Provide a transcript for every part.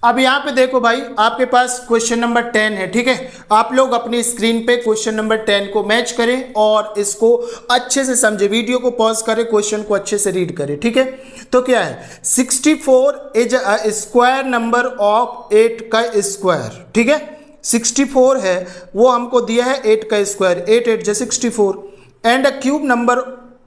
अब यहाँ पे देखो भाई, आपके पास क्वेश्चन नंबर 10 है, ठीक है। आप लोग अपनी स्क्रीन पे क्वेश्चन नंबर 10 को मैच करें और इसको अच्छे से समझे, वीडियो को पॉज करें, क्वेश्चन को अच्छे से रीड करें, ठीक है। तो क्या है, 64 is a square number of 8 का स्क्वायर, ठीक है। 64 है वो हमको दिया है 8 का स्क्वायर, 8 8 जा 64, and a cube number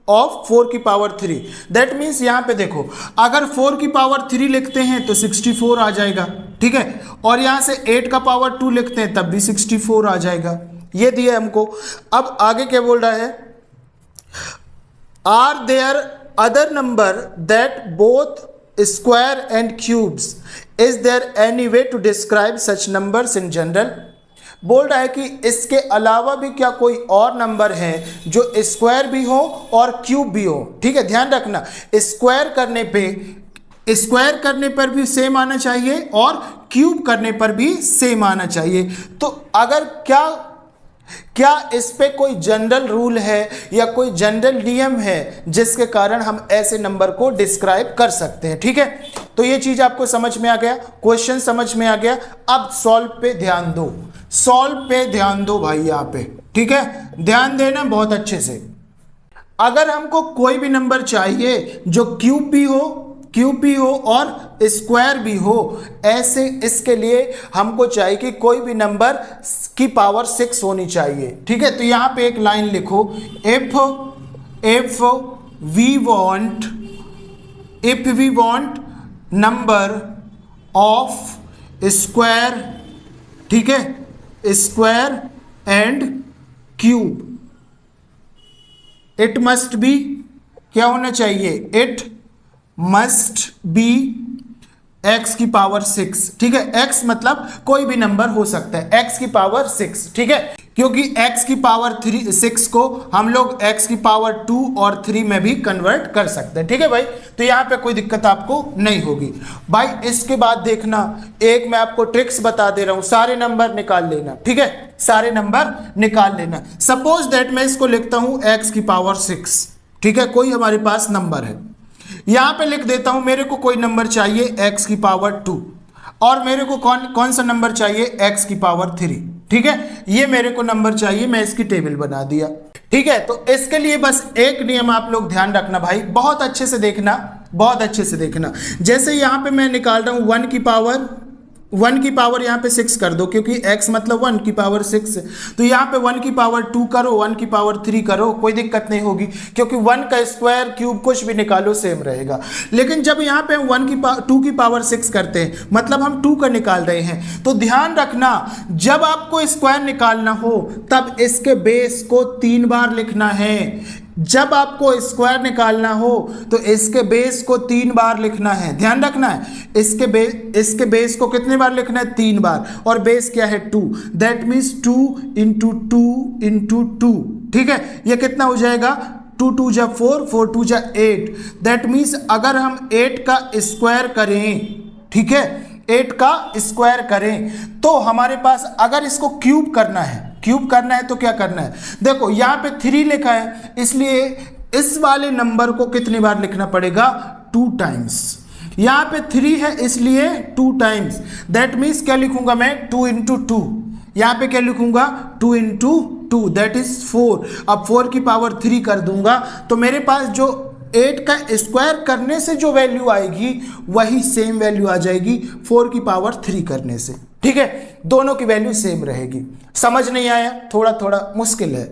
of 4 की पावर 3। दैट मीन्स यहाँ पे देखो, अगर 4 की पावर 3 लिखते हैं तो 64 आ जाएगा, ठीक है। और यहाँ से 8 का पावर 2 लिखते हैं तब भी 64 आ जाएगा। ये दिया हमको। अब आगे क्या बोल रहा है, are there other number that both square and cubes, is there any way to describe such numbers in general. बोल रहा है कि इसके अलावा भी क्या कोई और नंबर है जो स्क्वायर भी हो और क्यूब भी हो, ठीक है। ध्यान रखना, स्क्वायर करने पर भी सेम आना चाहिए और क्यूब करने पर भी सेम आना चाहिए। तो अगर क्या इस पे कोई जनरल रूल है या कोई जनरल नियम है जिसके कारण हम ऐसे नंबर को डिस्क्राइब कर सकते हैं, ठीक है। तो ये चीज आपको समझ में आ गया, क्वेश्चन समझ में आ गया। अब सॉल्व पे ध्यान दो, सॉल्व पे ध्यान दो भाई यहाँ पे, ठीक है। ध्यान देना बहुत अच्छे से। अगर हमको कोई भी नंबर चाहिए जो क्यूब भी हो और स्क्वायर भी हो, ऐसे इसके लिए हमको चाहिए कि कोई भी नंबर की पावर 6 होनी चाहिए, ठीक है। तो यहाँ पे एक लाइन लिखो, if we want number of square, ठीक है, square and cube, it must be क्या होना चाहिए, इट मस्ट बी x की पावर 6, ठीक है। x मतलब कोई भी नंबर हो सकता है, x की पावर 6, ठीक है। क्योंकि x की पावर 6 को हम लोग x की पावर 2 और 3 में भी कन्वर्ट कर सकते हैं, ठीक है भाई। तो यहाँ पे कोई दिक्कत आपको नहीं होगी भाई। इसके बाद देखना, एक मैं आपको ट्रिक्स बता दे रहा हूँ, सारे नंबर निकाल लेना, ठीक है, सारे नंबर निकाल लेना। सपोज दैट मैं इसको लिखता हूँ x की पावर 6, ठीक है। कोई हमारे पास नंबर है, यहां पे लिख देता हूं मेरे को कोई नंबर चाहिए x की पावर 2 और मेरे को कौन सा नंबर चाहिए, x की पावर 3, ठीक है। ये मेरे को नंबर चाहिए, मैं इसकी टेबल बना दिया, ठीक है। तो इसके लिए बस एक नियम आप लोग ध्यान रखना भाई, बहुत अच्छे से देखना, बहुत अच्छे से देखना। जैसे यहां पे मैं निकाल रहा हूं 1 की पावर यहाँ पे 6 कर दो, क्योंकि x मतलब 1 की पावर 6 है। तो यहाँ पे 1 की पावर 2 करो, 1 की पावर 3 करो, कोई दिक्कत नहीं होगी, क्योंकि 1 का स्क्वायर क्यूब कुछ भी निकालो सेम रहेगा। लेकिन जब यहाँ पे हम 2 की पावर 6 करते हैं, मतलब हम 2 का निकाल रहे हैं, तो ध्यान रखना, जब आपको स्क्वायर निकालना हो तब इसके बेस को 3 बार लिखना है। जब आपको स्क्वायर निकालना हो तो इसके बेस को 3 बार लिखना है, ध्यान रखना है। इसके बेस को कितने बार लिखना है, 3 बार, और बेस क्या है 2, दैट मीन्स 2 इंटू 2 इंटू 2, ठीक है। ये कितना हो जाएगा, 2 2 जा 4, 4 2 जा 8, दैट मीन्स अगर हम 8 का स्क्वायर करें, ठीक है, 8 का स्क्वायर करें, तो हमारे पास अगर इसको क्यूब करना है तो क्या करना है, देखो यहाँ पे 3 लिखा है, इसलिए इस वाले नंबर को कितनी बार लिखना पड़ेगा, 2 टाइम्स। यहाँ पे 3 है इसलिए 2 टाइम्स, दैट मीन्स क्या लिखूंगा मैं, 2 इंटू 2, यहाँ पे क्या लिखूंगा, 2 इंटू 2, दैट इज 4। अब 4 की पावर 3 कर दूंगा तो मेरे पास जो 8 का स्क्वायर करने से जो वैल्यू आएगी वही सेम वैल्यू आ जाएगी 4 की पावर 3 करने से, ठीक है। दोनों की वैल्यू सेम रहेगी। समझ नहीं आया, थोड़ा थोड़ा मुश्किल है,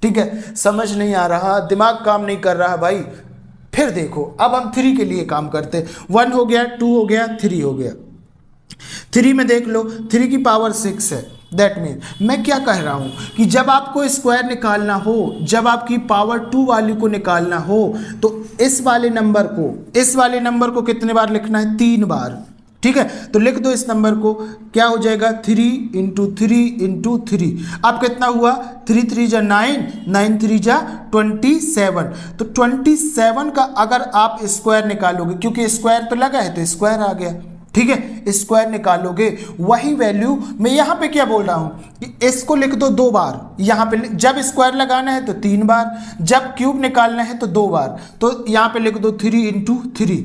ठीक है, समझ नहीं आ रहा, दिमाग काम नहीं कर रहा भाई, फिर देखो। अब हम 3 के लिए काम करते, 1 हो गया, 2 हो गया, 3 हो गया। 3 में देख लो, 3 की पावर 6 है, दैट मीन मैं क्या कह रहा हूं कि जब आपको स्क्वायर निकालना हो, जब आपकी पावर 2 वाली को निकालना हो, तो इस वाले नंबर को कितने बार लिखना है, 3 बार, ठीक है। तो लिख दो इस नंबर को, क्या हो जाएगा, 3 इंटू 3 इंटू 3। अब कितना हुआ, 3 3 जा 9, 9 3 जा 27। तो 27 का अगर आप स्क्वायर निकालोगे, क्योंकि स्क्वायर तो लगा है तो स्क्वायर आ गया, ठीक है, स्क्वायर निकालोगे, वही वैल्यू मैं यहाँ पे क्या बोल रहा हूँ कि इसको लिख दो 2 बार, यहाँ पे जब स्क्वायर लगाना है तो 3 बार, जब क्यूब निकालना है तो 2 बार, तो यहाँ पे लिख दो 3 इंटू 3,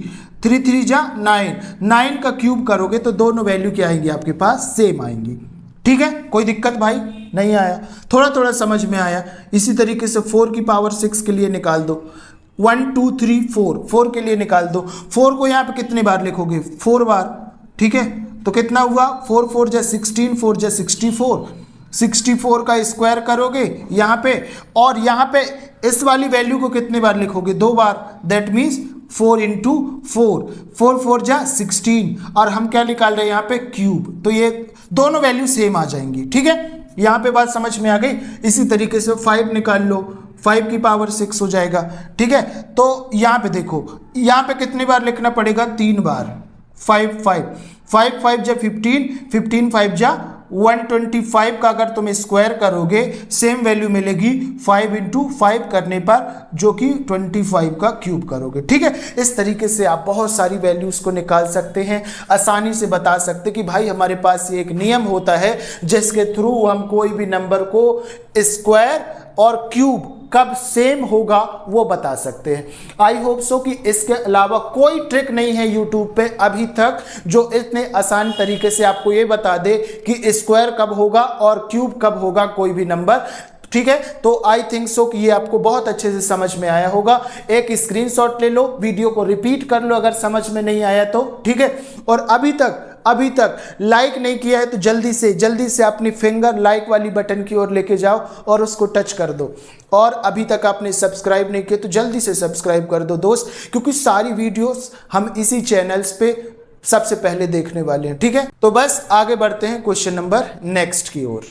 3 3 जा 9, 9 का क्यूब करोगे तो दोनों वैल्यू क्या आएंगी आपके पास, सेम आएंगी। ठीक है, कोई दिक्कत भाई नहीं आया, थोड़ा थोड़ा समझ में आया। इसी तरीके से 4 की पावर 6 के लिए निकाल दो, 1 2 3 4, 4 के लिए निकाल दो। 4 को यहाँ पे कितने बार लिखोगे, 4 बार। ठीक है, तो कितना हुआ, 4 4 जा 16, 4 जा 64, 64 का स्क्वायर करोगे यहाँ पे, और यहाँ पे इस वाली वैल्यू को कितने बार लिखोगे, 2 बार। दैट मीन्स 4 इंटू 4, 4 4 जा 16, और हम क्या निकाल रहे हैं यहाँ पे, क्यूब। तो ये दोनों वैल्यू सेम आ जाएंगी। ठीक है, यहाँ पे बात समझ में आ गई। इसी तरीके से 5 निकाल लो, 5 की पावर 6 हो जाएगा। ठीक है, तो यहाँ पे देखो, यहाँ पे कितनी बार लिखना पड़ेगा, 3 बार। 5 5 5 5 जा 15, 15 5 जा 125 का अगर तुम स्क्वायर करोगे सेम वैल्यू मिलेगी 5 इंटू 5 करने पर, जो कि 25 का क्यूब करोगे। ठीक है, इस तरीके से आप बहुत सारी वैल्यूज को निकाल सकते हैं, आसानी से बता सकते कि भाई हमारे पास ये एक नियम होता है जिसके थ्रू हम कोई भी नंबर को स्क्वायर और क्यूब कब सेम होगा वो बता सकते हैं। आई होप सो कि इसके अलावा कोई ट्रिक नहीं है यूट्यूब पे अभी तक जो इतने आसान तरीके से आपको ये बता दे कि स्क्वायर कब होगा और क्यूब कब होगा कोई भी नंबर। ठीक है, तो आई थिंक सो कि ये आपको बहुत अच्छे से समझ में आया होगा। एक स्क्रीनशॉट ले लो, वीडियो को रिपीट कर लो अगर समझ में नहीं आया तो। ठीक है, और अभी तक लाइक नहीं किया है तो जल्दी से अपनी फिंगर लाइक वाली बटन की ओर लेके जाओ और उसको टच कर दो। और अभी तक आपने सब्सक्राइब नहीं किया तो जल्दी से सब्सक्राइब कर दो दोस्त, क्योंकि सारी वीडियोस हम इसी चैनल्स पे सबसे पहले देखने वाले हैं। ठीक है, तो बस आगे बढ़ते हैं क्वेश्चन नंबर नेक्स्ट की ओर।